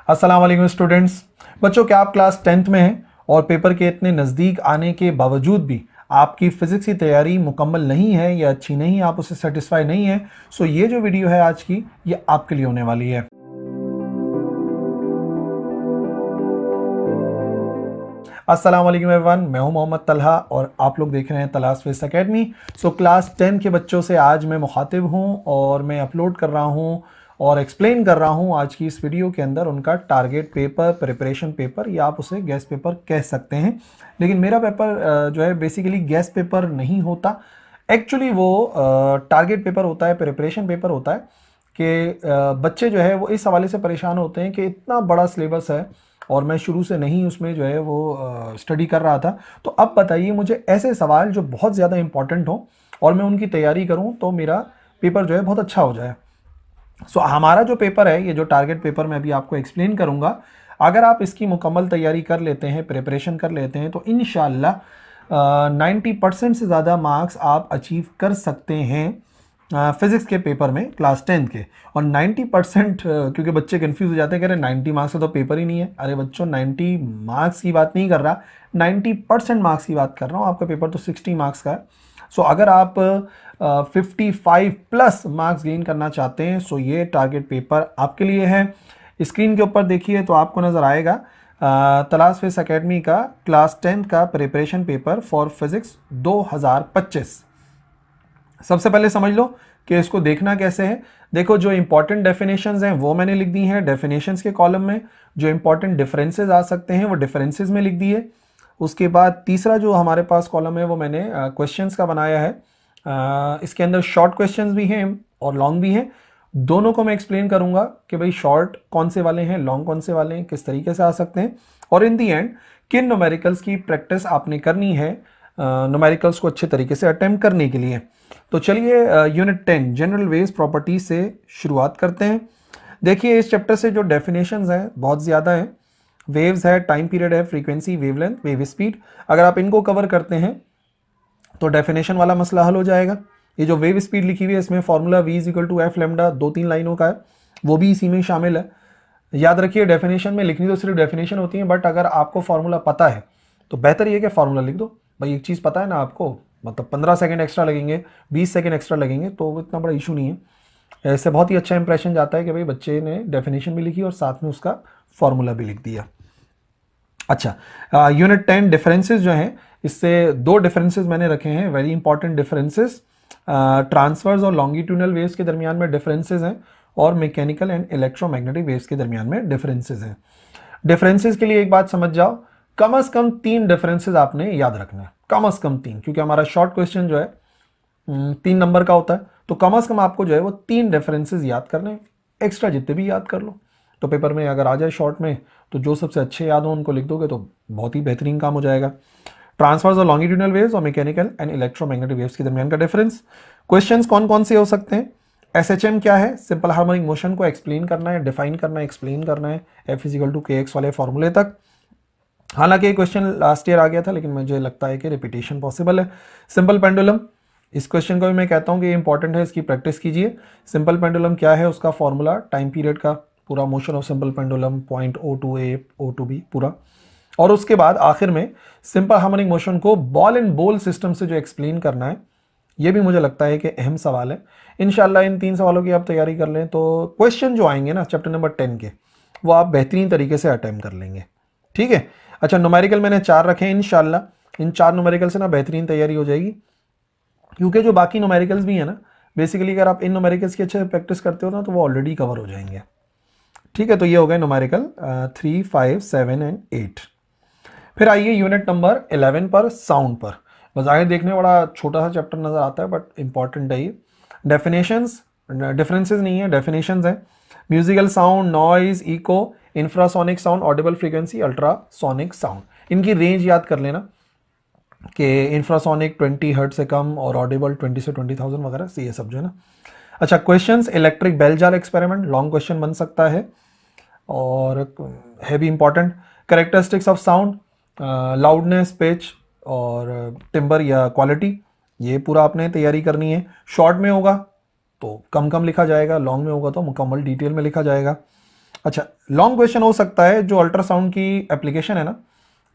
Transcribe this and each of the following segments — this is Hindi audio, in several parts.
अस्सलाम वालेकुम स्टूडेंट्स। बच्चों, क्या आप क्लास 10th में हैं और पेपर के इतने नज़दीक आने के बावजूद भी आपकी फिजिक्स की तैयारी मुकम्मल नहीं है या अच्छी नहीं है, आप उससे सेटिस्फाई नहीं है? सो ये जो वीडियो है आज की, ये आपके लिए होने वाली है। अस्सलाम वालेकुम एवरीवन, मैं हूं मोहम्मद तलहा और आप लोग देख रहे हैं तलहास फिजिक्स एकेडमी। सो क्लास 10 के बच्चों से आज मैं मुखातिब हूं और मैं अपलोड कर रहा हूं और एक्सप्लेन कर रहा हूं आज की इस वीडियो के अंदर उनका टारगेट पेपर, प्रिपरेशन पेपर, या आप उसे गेस्ट पेपर कह सकते हैं। लेकिन मेरा पेपर जो है बेसिकली गेस्ट पेपर नहीं होता, एक्चुअली वो टारगेट पेपर होता है, प्रिपरेशन पेपर होता है कि बच्चे जो है वो इस हवाले से परेशान होते हैं कि इतना बड़ा सिलेबस है और मैं शुरू से नहीं उसमें जो है वो स्टडी कर रहा था। तो अब बताइए मुझे ऐसे सवाल जो बहुत ज़्यादा इंपॉर्टेंट हो और मैं उनकी तैयारी करूं तो मेरा पेपर जो है बहुत अच्छा हो जाए। सो हमारा जो पेपर है, ये जो टारगेट पेपर मैं अभी आपको एक्सप्लेन करूंगा, अगर आप इसकी मुकम्मल तैयारी कर लेते हैं, प्रिपरेशन कर लेते हैं, तो इंशाल्लाह 90% से ज़्यादा मार्क्स आप अचीव कर सकते हैं फिज़िक्स के पेपर में क्लास 10 के। और 90% क्योंकि बच्चे कंफ्यूज हो जाते हैं, कह रहे 90 मार्क्स का तो पेपर ही नहीं है। अरे बच्चों, 90 मार्क्स की बात नहीं कर रहा, 90% मार्क्स की बात कर रहा हूँ। आपका पेपर तो 60 मार्क्स का है। सो अगर आप 55 प्लस मार्क्स गेन करना चाहते हैं, सो ये टारगेट पेपर आपके लिए है। स्क्रीन के ऊपर देखिए तो आपको नज़र आएगा तलाश फिजिक्स एकेडमी का क्लास 10 का प्रिपरेशन पेपर फॉर फिजिक्स 2025। सबसे पहले समझ लो कि इसको देखना कैसे है। देखो, जो इंपॉर्टेंट डेफिनेशंस हैं वो मैंने लिख दी हैं डेफिनेशंस के कॉलम में। जो इंपॉर्टेंट डिफरेंसेस आ सकते हैं वो डिफरेंसेस में लिख दिए। उसके बाद तीसरा जो हमारे पास कॉलम है वो मैंने क्वेश्चंस का बनाया है। इसके अंदर शॉर्ट क्वेश्चंस भी हैं और लॉन्ग भी हैं। दोनों को मैं एक्सप्लेन करूंगा कि भाई शॉर्ट कौन से वाले हैं, लॉन्ग कौन से वाले हैं, किस तरीके से आ सकते हैं, और इन दी एंड किन न्यूमेरिकल्स की प्रैक्टिस आपने करनी है न्यूमेरिकल्स को अच्छे तरीके से अटेम्प्ट करने के लिए। तो चलिए यूनिट 10 जनरल वेव्स प्रॉपर्टी से शुरुआत करते हैं। देखिए, इस चैप्टर से जो डेफिनेशंस हैं बहुत ज़्यादा हैं। वेव्स है, टाइम पीरियड है, फ्रीक्वेंसी, वेवलेंथ, वेव स्पीड। अगर आप इनको कवर करते हैं तो डेफिनेशन वाला मसला हल हो जाएगा। ये जो वेव स्पीड लिखी हुई है इसमें formula v is equal to F lambda 2-3 लाइनों का है, वो भी इसी में शामिल है। याद रखिए, डेफिनेशन में लिखनी तो सिर्फ डेफिनेशन होती है, बट अगर आपको फॉर्मूला पता है तो बेहतर ये कि फॉर्मूला लिख दो। भाई एक चीज़ पता है ना आपको, मतलब 15 सेकंड एक्स्ट्रा लगेंगे, 20 सेकंड एक्स्ट्रा लगेंगे, तो इतना बड़ा इशू नहीं है। इससे बहुत ही अच्छा इंप्रेशन जाता है कि भाई बच्चे ने डेफिनेशन भी लिखी और साथ में उसका फॉर्मूला भी लिख दिया। अच्छा, यूनिट 10 डिफरेंसेस जो हैं, इससे दो डिफरेंसेस मैंने रखे हैं, वेरी इंपॉर्टेंट डिफरेंसेस। ट्रांसफर्स और लॉन्गिट्यूडनल वेव्स के दरमियान में डिफरेंसेस हैं और मैकेनिकल एंड इलेक्ट्रोमैग्नेटिक वेव्स के दरमियान में डिफरेंसेस हैं। डिफरेंसेस के लिए एक बात समझ जाओ, कम से कम 3 डिफरेंसेस आपने याद रखना है, कम से कम 3, क्योंकि हमारा शॉर्ट क्वेश्चन जो है 3 नंबर का होता है। तो कम से कम आपको जो है वो 3 डिफरेंसेस याद करने हैं, एक्स्ट्रा जितने भी याद कर लो। तो पेपर में अगर आ जाए शॉर्ट में तो जो सबसे अच्छे याद हो उनको लिख दोगे तो बहुत ही बेहतरीन काम हो जाएगा। ट्रांसफर्स और लॉन्गिट्यूडनल वेव्स और मैकेनिकल एंड इलेक्ट्रोमैग्नेटिक वेव्स के दरमियान का डिफरेंस। क्वेश्चंस कौन कौन से हो सकते हैं? एसएचएम क्या है? सिंपल हार्मोनिक मोशन को एक्सप्लेन करना है, डिफाइन करना है, एक्सप्लेन करना है एफ इज इक्वल टू के एक्स वाले फॉर्मूले तक। हालांकि क्वेश्चन लास्ट ईयर आ गया था, लेकिन मुझे लगता है कि रिपीटेशन पॉसिबल है। सिंपल पेंडुलम, इस क्वेश्चन को भी मैं कहता हूं कि ये इंपॉर्टेंट है, इसकी प्रैक्टिस कीजिए। सिंपल पेंडुलम क्या है, उसका फॉर्मूला, टाइम पीरियड का पूरा motion of simple pendulum, point O to A O to B पूरा। और उसके बाद आखिर में सिंपल हार्मोनिक मोशन को बॉल एंड बोल सिस्टम से जो एक्सप्लेन करना है, ये भी मुझे लगता है कि अहम सवाल है। इंशाल्लाह इन 3 सवालों की आप तैयारी कर लें तो क्वेश्चन जो आएंगे ना चैप्टर नंबर 10 के, वो आप बेहतरीन तरीके से अटेम्प्ट कर लेंगे। ठीक है। अच्छा, न्यूमेरिकल मैंने 4 रखे हैं, इंशाल्लाह इन 4 न्यूमेरिकल से ना बेहतरीन तैयारी हो जाएगी, क्योंकि जो बाकी न्यूमेरिकल्स भी है ना, बेसिकली अगर आप इन न्यूमेरिकल्स की अच्छे से प्रैक्टिस करते हो ना तो वो ऑलरेडी कवर हो जाएंगे। ठीक है, तो ये हो गए न्यूमेरिकल 3, 5, 7 एंड 8। फिर आइए यूनिट नंबर 11 पर, साउंड पर। बज़ाहिर देखने बड़ा छोटा सा चैप्टर नजर आता है, बट इंपॉर्टेंट है ये। डेफिनेशंस, डिफरेंसेस नहीं है, डेफिनेशंस हैं। Musical sound, noise, echo, infrasonic sound, audible frequency, ultrasonic sound. इनकी रेंज याद कर लेना कि इंफ्रासोनिक 20 हर्ट से कम और ऑडिबल 20 से 20,000 वगैरह से, ये सब जो है ना। अच्छा, questions, electric bell jar experiment, long question बन सकता है और है भी important. Characteristics of sound, loudness, pitch और टिम्बर या क्वालिटी, ये पूरा आपने तैयारी करनी है। शॉर्ट में होगा तो कम कम लिखा जाएगा, लॉन्ग में होगा तो मुकम्मल डिटेल में लिखा जाएगा। अच्छा, लॉन्ग क्वेश्चन हो सकता है जो अल्ट्रासाउंड की एप्लीकेशन है ना,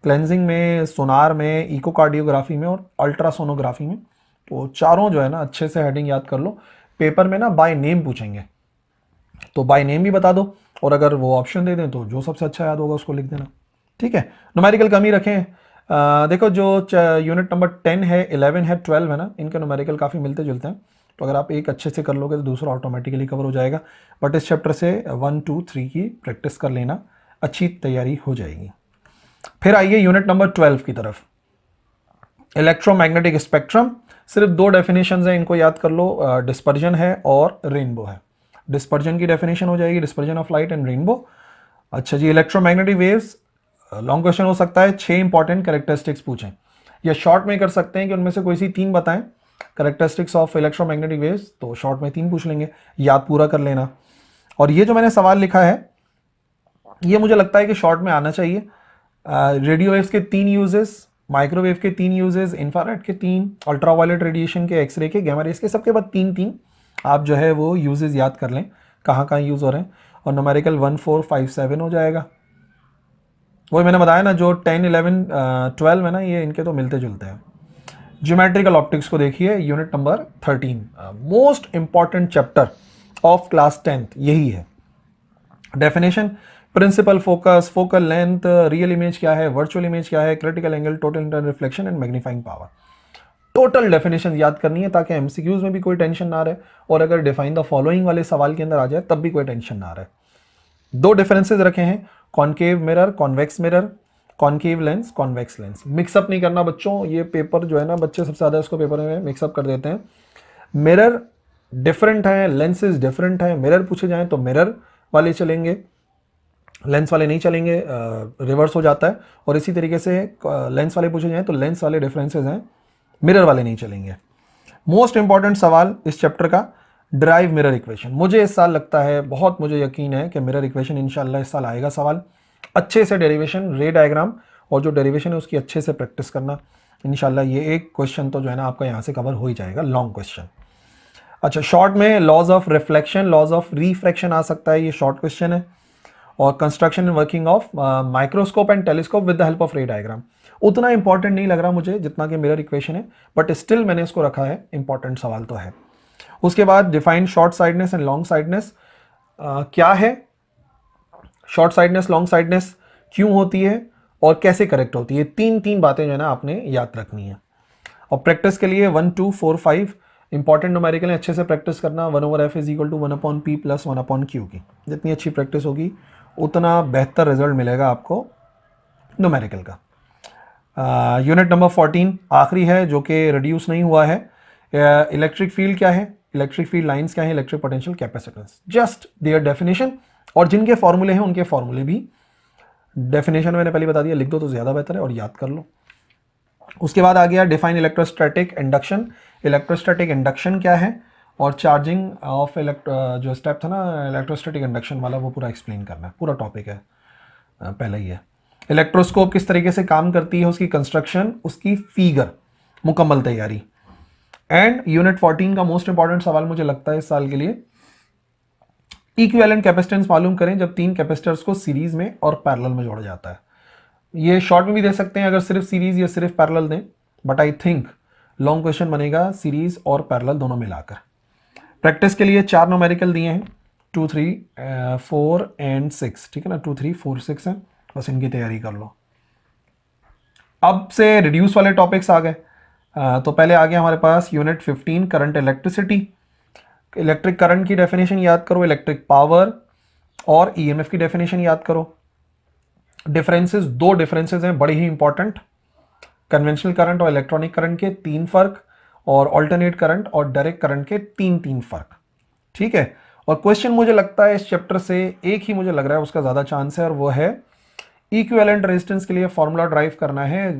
क्लेंजिंग में, सोनार में, इकोकार्डियोग्राफी में और अल्ट्रासोनोग्राफी में, तो चारों जो है ना अच्छे से हेडिंग याद कर लो। पेपर में ना बाय नेम पूछेंगे, तो बाय नेम भी बता दो, और अगर वो ऑप्शन दे दें तो जो सबसे अच्छा याद होगा उसको लिख देना। ठीक है, न्यूमेरिकल कम ही रखें। देखो जो यूनिट नंबर 10 है, 11 है, 12 है ना, इनके न्यूमेरिकल काफ़ी मिलते जुलते हैं, तो अगर आप एक अच्छे से कर लोगे तो दूसरा ऑटोमेटिकली कवर हो जाएगा। बट इस चैप्टर से 1, 2, 3 की प्रैक्टिस कर लेना, अच्छी तैयारी हो जाएगी। फिर आइए यूनिट नंबर 12 की तरफ। इलेक्ट्रोमैग्नेटिक स्पेक्ट्रम, सिर्फ दो डेफिनेशन है, इनको याद कर लो, डिस्पर्जन है और रेनबो है। डिस्पर्जन की डेफिनेशन हो जाएगी dispersion of light and rainbow. अच्छा जी, इलेक्ट्रोमैग्नेटिक वेव्स, लॉन्ग क्वेश्चन हो सकता है, 6 इंपॉर्टेंट कैरेक्टरिस्टिक्स पूछें, या शॉर्ट में कर सकते हैं कि उनमें से कोई सी 3 बताएं कैरेक्टरिस्टिक्स ऑफ इलेक्ट्रोमैग्नेटिक वेव्स, तो शॉर्ट में 3 पूछ लेंगे, याद पूरा कर लेना। और ये जो मैंने सवाल लिखा है ये मुझे लगता है कि शॉर्ट में आना चाहिए। रेडियो वेव्स के 3 यूजेस, माइक्रोवेव के 3 यूजेस, इंफ्रारेड के 3, अल्ट्रावायलेट रेडिएशन के, एक्सरे के, गैमा रेस के, सबके बाद 3 आप जो है वो यूजेस याद कर लें कहाँ कहाँ यूज हो रहे हैं, और न्यूमेरिकल 1, 4, 5, 7 हो जाएगा। वही मैंने बताया ना, जो 10, 11, 12 है ना, ये इनके तो मिलते जुलते हैं। ज्योमेट्रिकल ऑप्टिक्स को देखिए, unit number 13, most important chapter of class 10th यही है। Definition, principal focus, focal length, real image क्या है, वर्चुअल इमेज क्या है, critical angle, total internal reflection and magnifying power. Total definition याद करनी है ताकि एमसीक्यूज में भी कोई टेंशन ना रहे, और अगर डिफाइन द फॉलोइंग वाले सवाल के अंदर आ जाए तब भी कोई टेंशन ना रहे। 2 डिफरेंसेस रखे हैं, concave mirror, convex mirror, concave lens, convex lens. Mix up नहीं करना बच्चों, ये पेपर जो है ना, बच्चे सबसे ज़्यादा इसको पेपर में मिक्सअप कर देते हैं। मिरर डिफरेंट है, लेंसेज डिफरेंट है। मिरर पूछे जाएं तो मिरर वाले चलेंगे, लेंस वाले नहीं चलेंगे, रिवर्स हो जाता है। और इसी तरीके से लेंस वाले पूछे जाएं तो लेंस वाले डिफरेंसेज हैं, मिरर वाले नहीं चलेंगे। मोस्ट इंपॉर्टेंट सवाल इस चैप्टर का, ड्राइव मिरर इक्वेशन। मुझे इस साल लगता है, बहुत मुझे यकीन है कि मिरर इक्वेशन इंशाल्लाह इस साल आएगा सवाल। अच्छे से डेरिवेशन, रे डायग्राम और जो डेरिवेशन है उसकी अच्छे से प्रैक्टिस करना इंशाल्लाह। ये एक क्वेश्चन तो जो है ना आपका यहाँ से कवर हो ही जाएगा, लॉन्ग क्वेश्चन। अच्छा, शॉर्ट में laws of reflection, laws of refraction आ सकता है, ये शॉर्ट क्वेश्चन है। और construction and working of microscope and telescope with the help of ray diagram, उतना इंपॉर्टेंट नहीं लग रहा मुझे जितना कि मिरर इक्वेशन है, बट स्टिल मैंने इसको रखा है, इंपॉर्टेंट सवाल तो है। उसके बाद define short sightedness and long sightedness, क्या है शॉर्ट साइडनेस, लॉन्ग साइडनेस, क्यों होती है और कैसे करेक्ट होती है, 3 बातें जो है ना आपने याद रखनी है। और प्रैक्टिस के लिए 1, 2, 4, 5 इंपॉर्टेंट न्यूमेरिकल अच्छे से प्रैक्टिस करना। 1/f = 1/p + 1/q की जितनी अच्छी प्रैक्टिस होगी उतना बेहतर रिजल्ट मिलेगा आपको न्यूमेरिकल का। यूनिट नंबर 14 आखिरी है जो कि रिड्यूस नहीं हुआ है। इलेक्ट्रिक फील्ड क्या है, इलेक्ट्रिक फील्ड लाइंस क्या है, electric potential, capacitance, just their definition, और जिनके फॉर्मूले हैं उनके फॉर्मूले भी डेफिनेशन मैंने पहले बता दिया, लिख दो तो ज़्यादा बेहतर है और याद कर लो। उसके बाद आ गया define electrostatic induction. Electrostatic induction क्या है और चार्जिंग ऑफ जो स्टेप था ना इलेक्ट्रोस्टैटिक इंडक्शन वाला, वो पूरा एक्सप्लेन करना है, पूरा टॉपिक है पहले ही है। इलेक्ट्रोस्कोप किस तरीके से काम करती है, उसकी कंस्ट्रक्शन, उसकी फिगर, मुकम्मल तैयारी। एंड यूनिट 14 का मोस्ट इंपॉर्टेंट सवाल मुझे लगता है इस साल के लिए, इक्विवेलेंट कैपेसिटेंस मालूम करें जब 3 कैपेसिटर्स को सीरीज में और पैरेलल में जोड़ा जाता है। ये शॉर्ट में भी दे सकते हैं अगर सिर्फ सीरीज या सिर्फ पैरेलल दें, but I think long question बनेगा सीरीज और पैरेलल दोनों मिलाकर। प्रैक्टिस के लिए 4 न्यूमेरिकल दिए हैं, 2, 3, 4 एंड 6, ठीक है ना, 2, 3, 4, 6 है, बस इनकी तैयारी कर लो। अब से रिड्यूस वाले टॉपिक्स आ गए। तो पहले आ गया हमारे पास unit 15 current electricity. Electric current की डेफिनेशन याद करो, इलेक्ट्रिक पावर और ईएमएफ की डेफिनेशन याद करो। डिफरेंसेस, 2 डिफरेंसेस हैं बड़े ही इंपॉर्टेंट, कन्वेंशनल करंट और इलेक्ट्रॉनिक करंट के 3 फर्क, और ऑल्टरनेट करंट और डायरेक्ट करंट के 3 फर्क, ठीक है। और क्वेश्चन मुझे लगता है इस चैप्टर से एक ही मुझे लग रहा है उसका ज़्यादा चांस है, और वो है इक्विवेलेंट रेजिस्टेंस के लिए फॉर्मूला ड्राइव करना है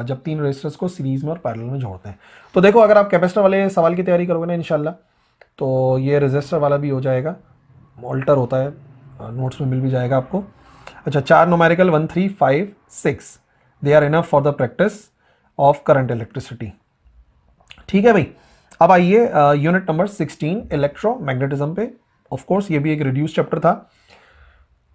जब 3 रेजिस्टर्स को सीरीज में और पैरेलल में जोड़ते हैं। तो देखो अगर आप कैपेसिटर वाले सवाल की तैयारी करोगे ना इंशाल्लाह, तो ये रेजिस्टर वाला भी हो जाएगा, ऑल्टर होता है, नोट्स में मिल भी जाएगा आपको। अच्छा, 4 numerical 1, 3, 5, 6 they are enough for the practice of current electricity, ठीक है भाई। अब आइए यूनिट नंबर 16 इलेक्ट्रोमैग्नेटिज्म पे। ऑफ कोर्स ये भी एक रिड्यूस चैप्टर था।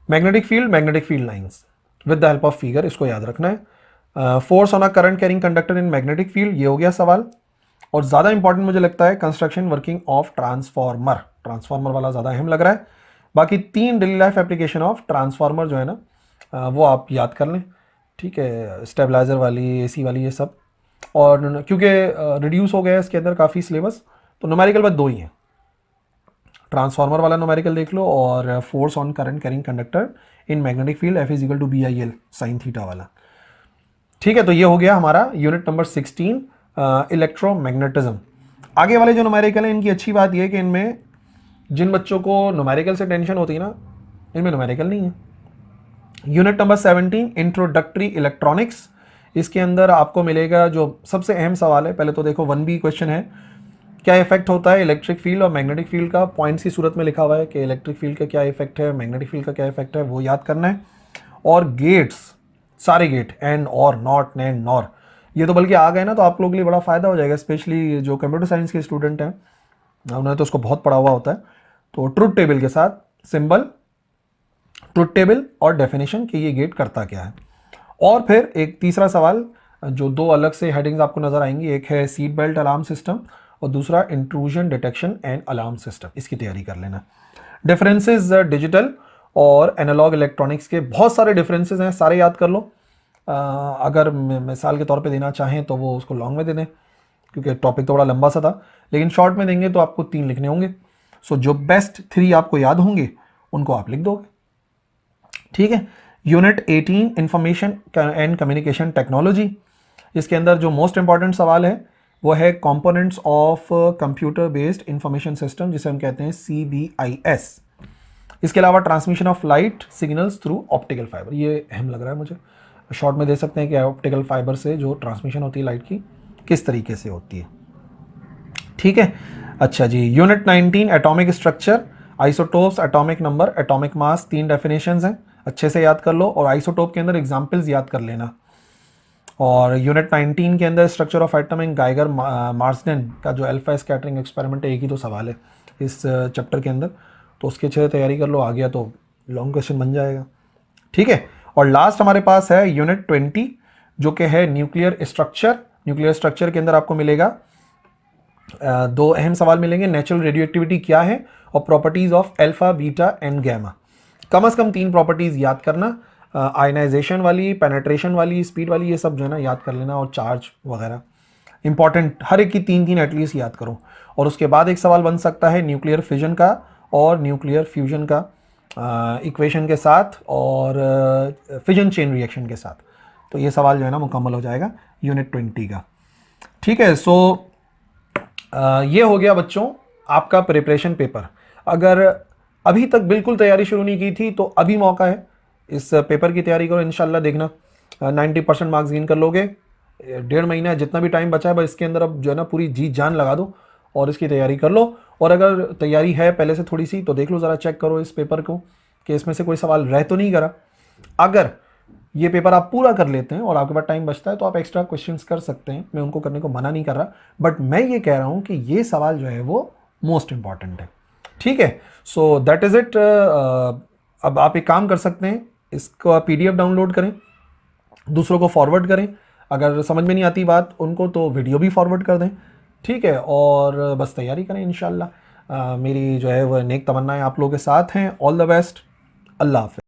Magnetic field lines with the help of figure, इसको याद रखना है। Force on a current carrying conductor in magnetic field, ये हो गया सवाल। और ज़्यादा इंपॉर्टेंट मुझे लगता है कंस्ट्रक्शन वर्किंग ऑफ ट्रांसफार्मर वाला ज़्यादा अहम लग रहा है। बाकी 3 daily life application of transformer जो है ना, वो आप याद कर लें, ठीक है, स्टेबलाइजर वाली, एसी वाली, ये सब। और क्योंकि रिड्यूस हो गया है इसके अंदर काफ़ी सिलेबस, तो न्यूमेरिकल बस 2 ही हैं, ट्रांसफार्मर वाला न्यूमेरिकल देख लो और force on current carrying conductor in magnetic field F is equal to BIL sine theta वाला। ठीक है, तो ये हो गया हमारा यूनिट नंबर 16 इलेक्ट्रोमैग्नेटिज्म। आगे वाले जो न्यूमेरिकल हैं, इनकी अच्छी बात यह है कि इनमें जिन बच्चों को न्यूमेरिकल से टेंशन होती है ना, इनमें न्यूमेरिकल नहीं है। यूनिट नंबर 17 इंट्रोडक्टरी इलेक्ट्रॉनिक्स, इसके अंदर आपको मिलेगा जो सबसे अहम सवाल है। पहले तो देखो 1B क्वेश्चन है, क्या इफेक्ट होता है इलेक्ट्रिक फील्ड और मैग्नेटिक फील्ड का। पॉइंट्स की सूरत में लिखा हुआ है कि इलेक्ट्रिक फील्ड का क्या इफेक्ट है, मैग्नेटिक फील्ड का क्या इफेक्ट है, वो याद करना है। और गेट्स, सारे गेट, एंड, और, नॉट, एंड, नॉर, ये तो बल्कि आ गए ना, तो आप लोगों के लिए बड़ा फ़ायदा हो जाएगा, स्पेशली जो कंप्यूटर साइंस के स्टूडेंट हैं, उन्होंने तो उसको बहुत पढ़ा हुआ होता है। तो ट्रुथ टेबल के साथ सिंबल, ट्रुथ टेबल और डेफिनेशन कि ये गेट करता क्या है। और फिर एक तीसरा सवाल, जो 2 अलग से हेडिंग्स आपको नजर आएंगी, एक है सीट बेल्ट अलार्म सिस्टम और दूसरा intrusion detection and alarm system, इसकी तैयारी कर लेना। डिफरेंसेस डिजिटल और एनालॉग इलेक्ट्रॉनिक्स के बहुत सारे डिफरेंसेस हैं, सारे याद कर लो। अगर मिसाल के तौर पे देना चाहें तो वो उसको लॉन्ग में दे दें, क्योंकि टॉपिक तो बड़ा लंबा सा था, लेकिन शॉर्ट में देंगे तो आपको 3 लिखने होंगे। सो जो बेस्ट 3 आपको याद होंगे उनको आप लिख दोगे, ठीक है। Unit 18 information and communication technology, इसके अंदर जो मोस्ट इंपॉर्टेंट सवाल है वो है components of computer based information system, जिसे हम कहते हैं CBIS। इसके अलावा transmission of light signals through optical fibre, ये अहम लग रहा है मुझे, शॉर्ट में दे सकते हैं कि ऑप्टिकल फाइबर से जो ट्रांसमिशन होती है लाइट की किस तरीके से होती है, ठीक है। अच्छा जी, unit 19 atomic structure, isotopes, atomic number, atomic mass, 3 definitions हैं, अच्छे से याद कर लो। और आइसोटोप के अंदर एग्जाम्पल्स याद कर लेना। और यूनिट 19 के अंदर structure of atom and Geiger Marsden का जो अल्फा स्कैटरिंग एक्सपेरिमेंट है, एक ही तो सवाल है इस चैप्टर के अंदर, तो उसके अच्छे से तैयारी कर लो, आ गया तो लॉन्ग क्वेश्चन बन जाएगा, ठीक है। और लास्ट हमारे पास है यूनिट 20 जो कि है न्यूक्लियर स्ट्रक्चर। न्यूक्लियर स्ट्रक्चर के अंदर आपको मिलेगा 2 अहम सवाल मिलेंगे, नेचुरल रेडियोएक्टिविटी क्या है और properties of alpha, beta and gamma. कम से कम 3 प्रॉपर्टीज याद करना, आयनाइजेशन वाली, पेनेट्रेशन वाली, स्पीड वाली, ये सब जो है ना याद कर लेना, और चार्ज वगैरह इंपॉर्टेंट, हर एक की 3-3 एटलीस्ट याद करो। और उसके बाद एक सवाल बन सकता है न्यूक्लियर फिजन का और न्यूक्लियर फ्यूजन का इक्वेशन के साथ और फिजन चेन रिएक्शन के साथ। तो ये सवाल जो है ना मुकम्मल हो जाएगा यूनिट 20 का, ठीक है। सो ये हो गया बच्चों आपका प्रिपरेशन पेपर। अगर अभी तक बिल्कुल तैयारी शुरू नहीं की थी तो अभी मौका है, इस पेपर की तैयारी करो, इंशाल्लाह देखना 90% मार्क्स गेन कर लोगे। 1.5 महीना जितना भी टाइम बचा है, बस इसके अंदर अब जो है ना पूरी जी जान लगा दो और इसकी तैयारी कर लो। और अगर तैयारी है पहले से थोड़ी सी, तो देख लो ज़रा, चेक करो इस पेपर को कि इसमें से कोई सवाल रह तो नहीं करा। अगर ये पेपर आप पूरा कर लेते हैं और आपके पास टाइम बचता है तो आप एक्स्ट्रा क्वेश्चंस कर सकते हैं, मैं उनको करने को मना नहीं कर रहा, बट मैं ये कह रहा हूँ कि ये सवाल जो है वो मोस्ट इंपॉर्टेंट है, ठीक है। So that is it. अब आप एक काम कर सकते हैं, इसका PDF डाउनलोड करें, दूसरों को फॉरवर्ड करें, अगर समझ में नहीं आती बात उनको तो वीडियो भी फॉरवर्ड कर दें, ठीक है। और बस तैयारी करें इंशाल्लाह। मेरी जो है वह नेक तमन्नाएं आप लोगों के साथ हैं। ऑल द बेस्ट, अल्लाह हाफ़िज़।